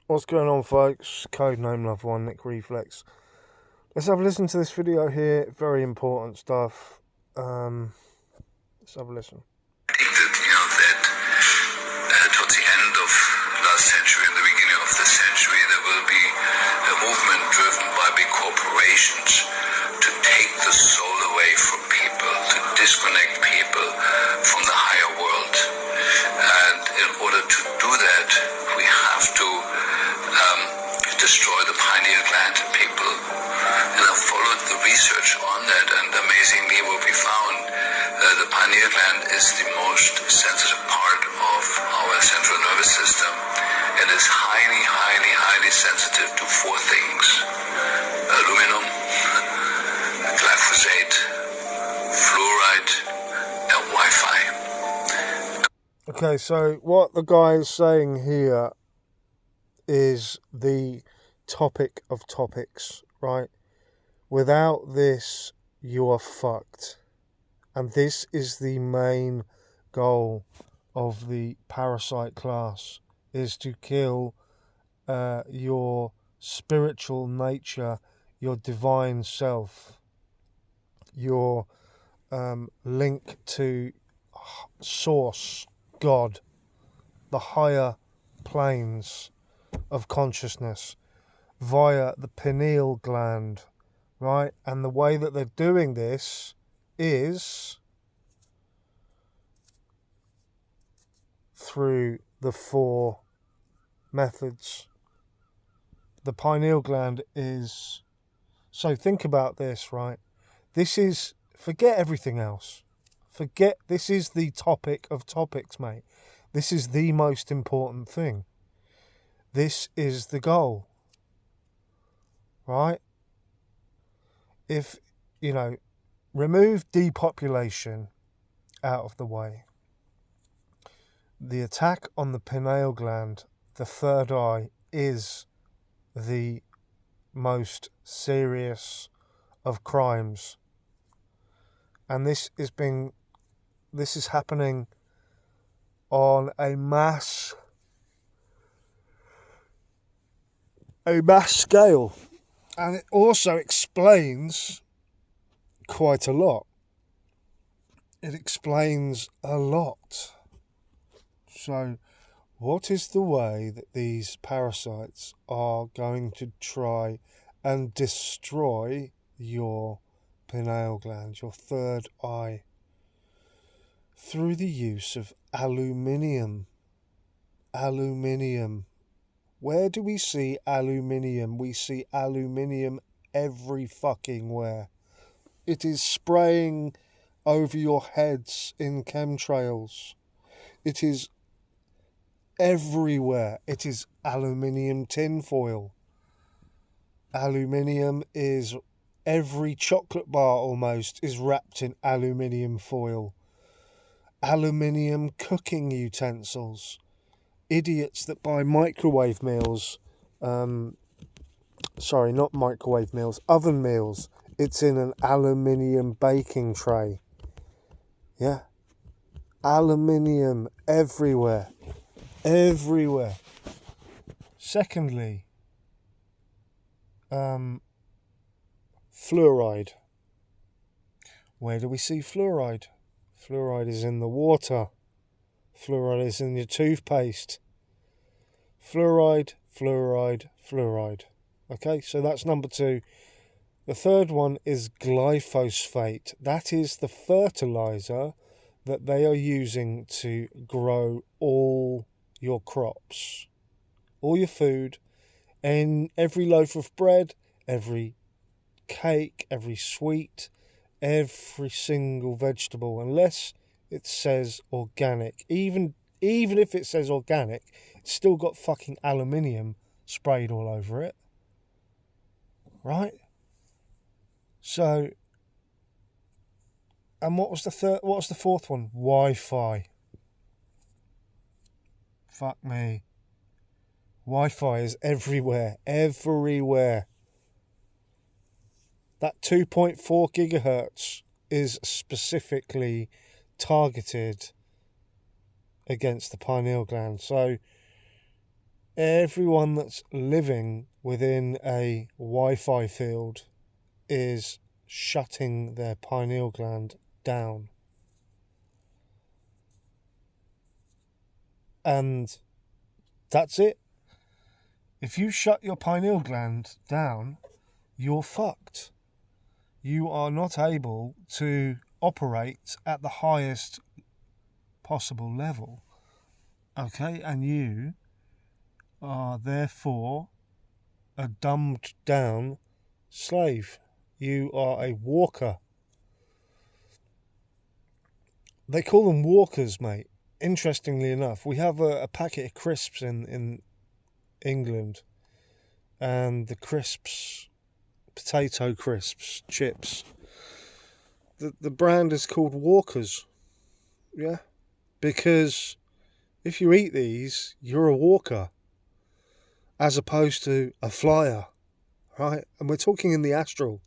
What's going on, folks? Codename Love One, Nick Reflex. Let's have a listen to this video here. Very important stuff. Let's have a listen. That towards the end of last century and the beginning of this century, there will be a movement driven by big corporations to take the soul away from people, to disconnect people from the higher world. And in order to do that, we have to destroy the pineal gland in people. And I've followed the research on that, and amazingly what we found, the pineal gland is the most sensitive part of our central nervous system. It is highly sensitive to four things: aluminum, glyphosate, fluoride, and Wi-Fi. Okay, so what the guy is saying here is the topic of topics, right? Without this, you are fucked. And this is the main goal of the parasite class, is to kill your spiritual nature, your divine self, your link to source, God, the higher planes of consciousness via the pineal gland, right? And the way that they're doing this is through the four methods. The pineal gland is... So think about this, right? This is... Forget everything else. This is the topic of topics, mate. This is the most important thing. This is the goal, right? If, remove depopulation out of the way. The attack on the pineal gland, the third eye, is the most serious of crimes. And this is happening on a mass scale. And it also explains quite a lot. It explains a lot. So, what is the way that these parasites are going to try and destroy your pineal gland, your third eye? Through the use of aluminium. Aluminium. Where do we see aluminium? We see aluminium every fucking where. It is spraying over your heads in chemtrails. It is everywhere. It is aluminium tinfoil. Aluminium is... Every chocolate bar almost is wrapped in aluminium foil. Aluminium cooking utensils. Idiots that buy microwave meals, oven meals, it's in an aluminium baking tray. Yeah. Aluminium everywhere. Secondly, fluoride. Where do we see fluoride? Fluoride is in the water. Fluoride is in your toothpaste. Fluoride. Okay, so that's number 2. The third one is glyphosate. That is the fertilizer that they are using to grow all your crops, all your food, and every loaf of bread, every cake, every sweet, every single vegetable, unless it says organic. Even if it says organic, it's still got fucking aluminium sprayed all over it. Right? So, and what was the fourth one? Wi-Fi. Fuck me. Wi-Fi is everywhere. That 2.4 gigahertz is specifically targeted against the pineal gland. So everyone that's living within a Wi-Fi field is shutting their pineal gland down. And that's it. If you shut your pineal gland down, you're fucked. You are not able to operate at the highest possible level. Okay, and you are therefore a dumbed down slave. You are a walker. They call them walkers, mate. Interestingly enough, we have a packet of crisps in England, and the crisps, potato crisps, chips, the brand is called Walkers. Yeah, because if you eat these, you're a walker as opposed to a flyer, right? And we're talking in the astral,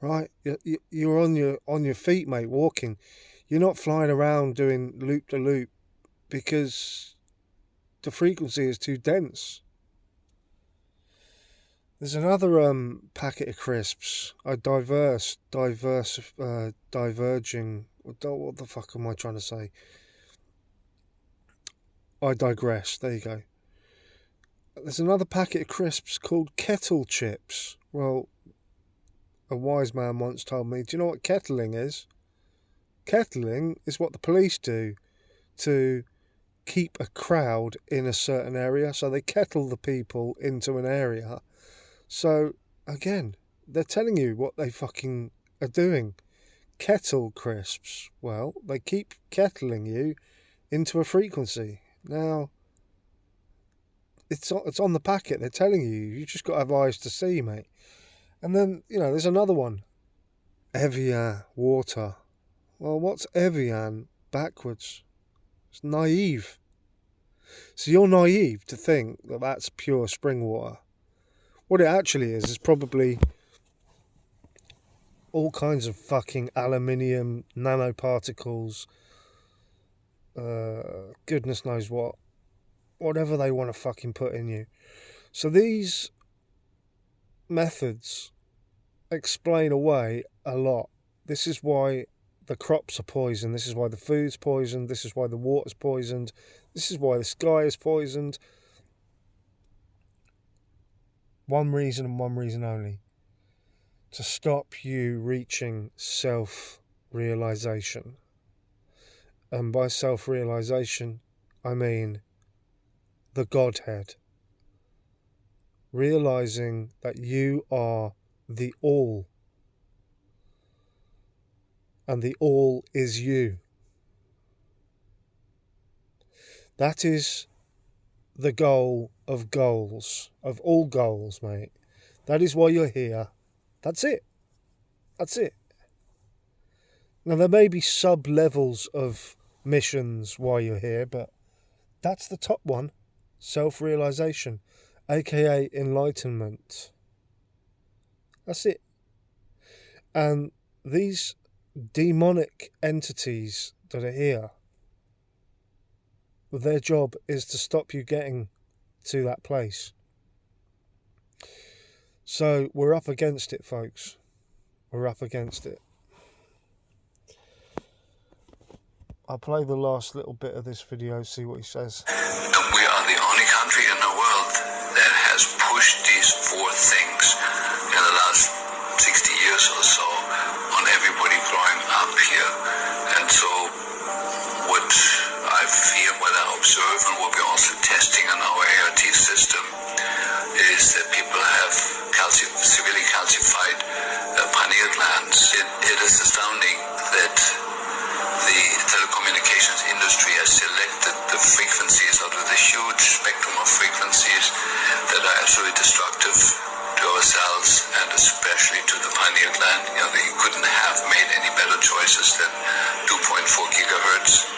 right? You're on your feet, mate, walking. You're not flying around doing loop to loop because the frequency is too dense. There's another packet of crisps. Diverging. What the fuck am I trying to say? I digress. There you go. There's another packet of crisps called kettle chips. Well, a wise man once told me, do you know what kettling is? Kettling is what the police do to keep a crowd in a certain area. So they kettle the people into an area. So, again, they're telling you what they fucking are doing. Kettle crisps. Well, they keep kettling you into a frequency. Now, it's on the packet. They're telling you. You just got to have eyes to see, mate. And then, there's another one. Evian water. Well, what's Evian backwards? It's naive. So you're naive to think that that's pure spring water. What it actually is probably all kinds of fucking aluminium nanoparticles. Goodness knows what. Whatever they want to fucking put in you. So these methods explain away a lot. This is why the crops are poisoned. This is why the food's poisoned. This is why the water's poisoned. This is why the sky is poisoned. One reason and one reason only. To stop you reaching self-realization. And by self-realization, I mean the Godhead. Realizing that you are the all. And the all is you. That is the goal of goals. Of all goals, mate. That is why you're here. That's it. That's it. Now, there may be sub-levels of missions while you're here, but that's the top one. Self-realization, aka enlightenment. That's it. And these demonic entities that are here, their job is to stop you getting to that place. So we're up against it, folks. We're up against it. I'll play the last little bit of this video, see what he says. We are the only country in the world that has pushed these four things in the last 60 years or so on everybody growing up here. And so what I feel, what I observe, and what we're also testing in our ART system is that people have severely calcified pineal glands. It is astounding that the telecommunications industry has selected the frequencies out of the huge spectrum of frequencies that are absolutely destructive to ourselves and especially to the pineal gland. They couldn't have made any better choices than 2.4 gigahertz.